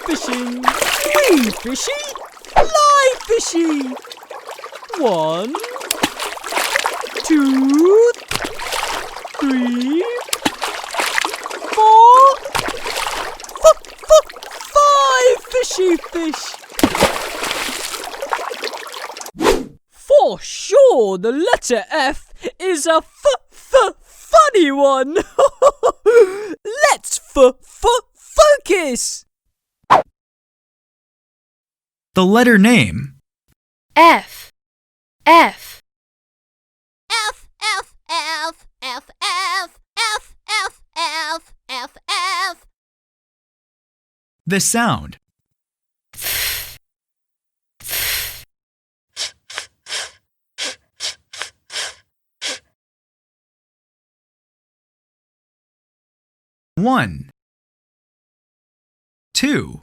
fishing. 3 fishy, fly fishy. 1, 2, 3, 4, 5 fishy fish. For sure, the letter F is a funny one. Let's focus. The letter name. F, F. F, F, F, F, F, F, F, F, F, F. The sound. One, 2,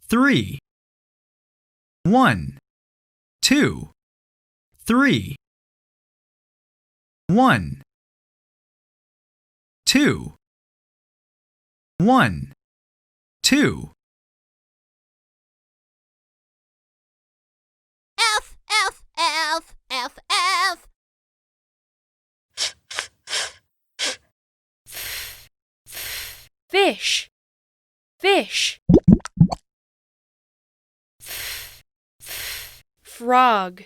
3. 1, 2, 3. 1, 2. 1, 2. F, F, F, F, F. Fish, fish. Frog,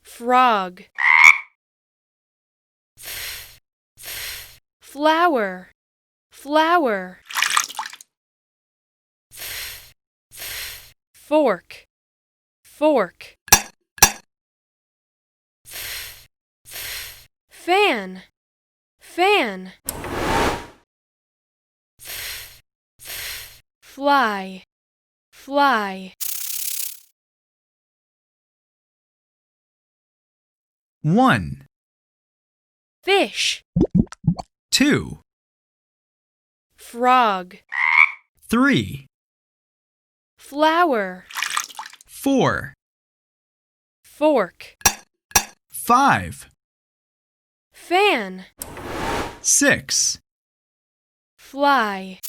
frog. Flower, flower. Fork, fork. Fan, fan. Fly, fly. 1, Fish, 2, frog. 3, Flower, 4, fork. 5, Fan, 6. fly.